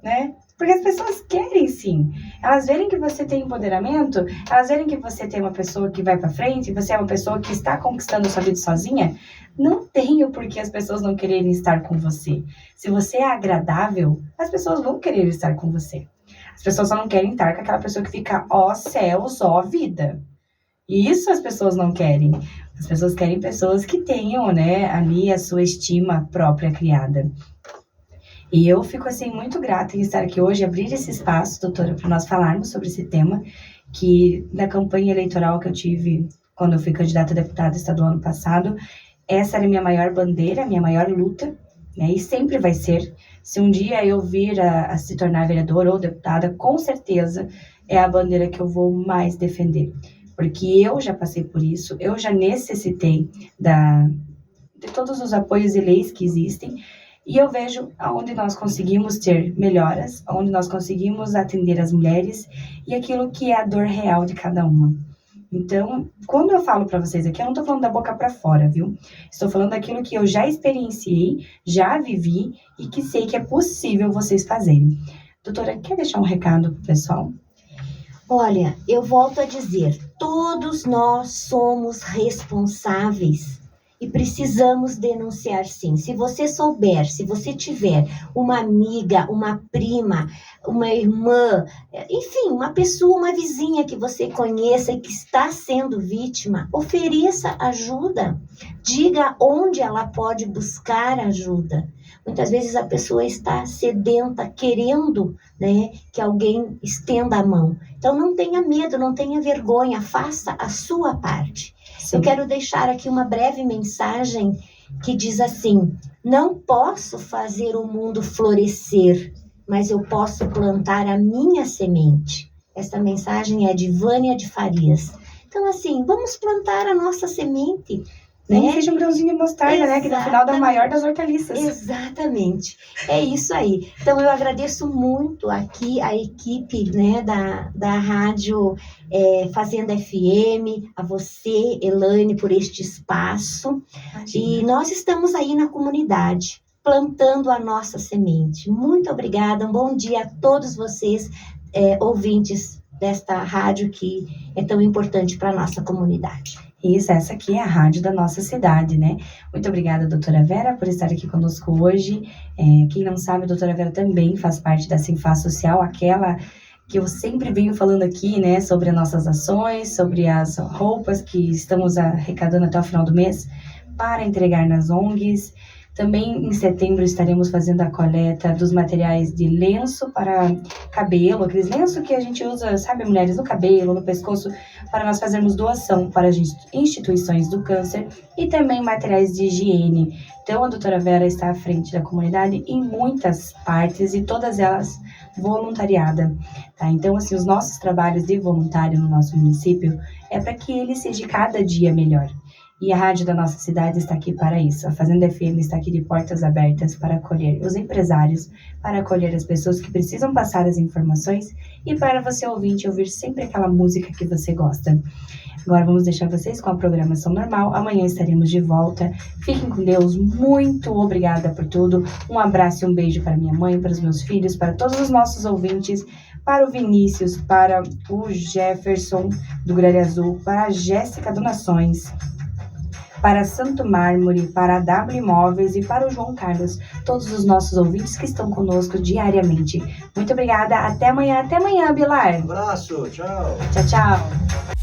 né? Porque as pessoas querem sim. Elas verem que você tem empoderamento, elas verem que você tem uma pessoa que vai pra frente, você é uma pessoa que está conquistando a sua vida sozinha. Não tem o porquê as pessoas não quererem estar com você. Se você é agradável, as pessoas vão querer estar com você. As pessoas só não querem estar com aquela pessoa que fica, ó céus, ó vida. E isso as pessoas não querem. As pessoas querem pessoas que tenham, né, ali a sua estima própria criada. E eu fico, assim, muito grata em estar aqui hoje, abrir esse espaço, doutora, para nós falarmos sobre esse tema, que na campanha eleitoral que eu tive, quando eu fui candidata a deputada estadual ano passado, essa era a minha maior bandeira, a minha maior luta, né, e sempre vai ser. Se um dia eu vir a se tornar vereadora ou deputada, com certeza é a bandeira que eu vou mais defender. Porque eu já passei por isso, eu já necessitei de todos os apoios e leis que existem, e eu vejo aonde nós conseguimos ter melhoras, aonde nós conseguimos atender as mulheres e aquilo que é a dor real de cada uma. Então, quando eu falo para vocês aqui, eu não estou falando da boca para fora, viu? Estou falando daquilo que eu já experienciei, já vivi e que sei que é possível vocês fazerem. Doutora, quer deixar um recado pro pessoal? Olha, eu volto a dizer, todos nós somos responsáveis e precisamos denunciar sim. Se você souber, se você tiver uma amiga, uma prima, uma irmã, enfim, uma pessoa, uma vizinha que você conheça e que está sendo vítima, ofereça ajuda. Diga onde ela pode buscar ajuda. Muitas vezes a pessoa está sedenta, querendo, né, que alguém estenda a mão. Então não tenha medo, não tenha vergonha, faça a sua parte. Sim. Eu quero deixar aqui uma breve mensagem que diz assim: não posso fazer o mundo florescer, mas eu posso plantar a minha semente. Esta mensagem é de Vânia de Farias. Então assim, vamos plantar a nossa semente. Nem seja um grãozinho de mostarda, né? Que no final dá a maior das hortaliças. Exatamente. É isso aí. Então, eu agradeço muito aqui a equipe, né, da Rádio Fazenda FM, a você, Elaine, por este espaço. Imagina. E nós estamos aí na comunidade, plantando a nossa semente. Muito obrigada. Um bom dia a todos vocês, ouvintes desta rádio que é tão importante para a nossa comunidade. Isso, essa aqui é a rádio da nossa cidade, né? Muito obrigada, doutora Vera, por estar aqui conosco hoje. Quem não sabe, a doutora Vera também faz parte da Sinfaz Social, aquela que eu sempre venho falando aqui, né? Sobre as nossas ações, sobre as roupas que estamos arrecadando até o final do mês para entregar nas ONGs. Também em setembro estaremos fazendo a coleta dos materiais de lenço para cabelo, aqueles lenços que a gente usa, sabe, mulheres, no cabelo, no pescoço, para nós fazermos doação para as instituições do câncer e também materiais de higiene. Então, a doutora Vera está à frente da comunidade em muitas partes e todas elas voluntariada, tá? Então, assim, os nossos trabalhos de voluntário no nosso município é para que ele seja cada dia melhor. E a rádio da nossa cidade está aqui para isso. A Fazenda FM está aqui de portas abertas para acolher os empresários, para acolher as pessoas que precisam passar as informações e para você ouvinte ouvir sempre aquela música que você gosta. Agora vamos deixar vocês com a programação normal. Amanhã estaremos de volta. Fiquem com Deus. Muito obrigada por tudo. Um abraço e um beijo para minha mãe, para os meus filhos, para todos os nossos ouvintes, para o Vinícius, para o Jefferson do Gralha Azul, para a Jéssica Donações, para Santo Mármore, para a W Imóveis e para o João Carlos, todos os nossos ouvintes que estão conosco diariamente. Muito obrigada, até amanhã, Bilar. Um abraço, tchau. Tchau, tchau.